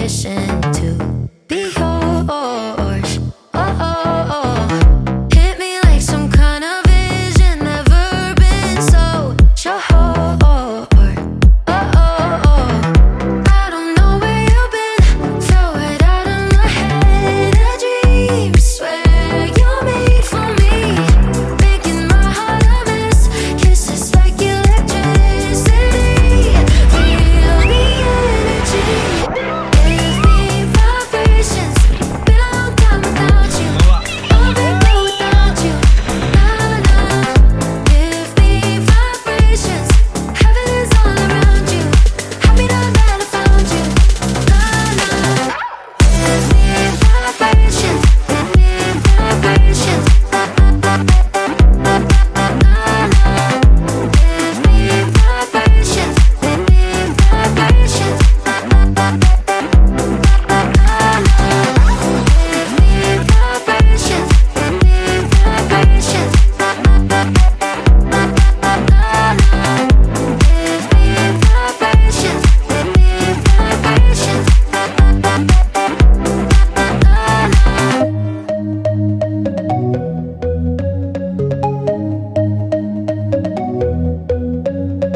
wishing to be yours. Oh, oh, oh. Hit me like some kind of vision, never been so sure. Oh, oh, oh. I don't know where you've been, throw it out of my head. A dream, swear you're made for me, making my heart a mess. Kisses like electricity, feel the energy. Give me vibrations, been a long time without you. Won't let go without you. Nah, nah. Give me vibrations, heaven is all around you. Happy now that I found you. Nah, nah. Give me vibrations, give me vibrations. Nah, nah. Give me vibrations, give me vibrations.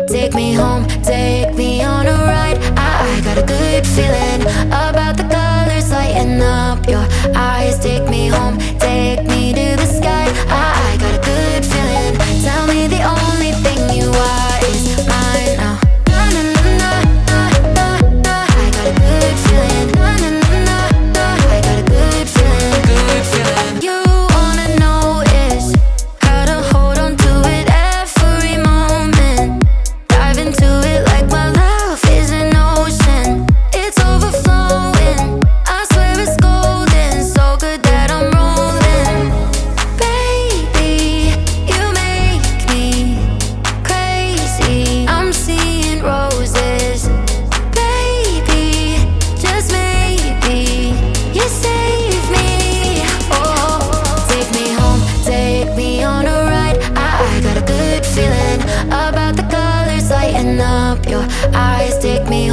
Take me home, take me on a ride. I got a good feeling about the colors lighting up your eyes. Take me home, take me to the sky. I got a good feeling. Tell me the only thing you are is mine now. Na na na na na na. I got a good feeling. Na na na na. I got a good feeling. Good feeling. You wanna know is how to hold on to it every moment. Dive into it like my love is an ocean. It's overflowing. I swear it's golden. So good that I'm rolling. Baby, you make me crazy. I'm seeing roses. Baby, just maybe you save me. Oh, take me home, take me on a ride. I got a good feeling about the colors lighting up your eyes. Take me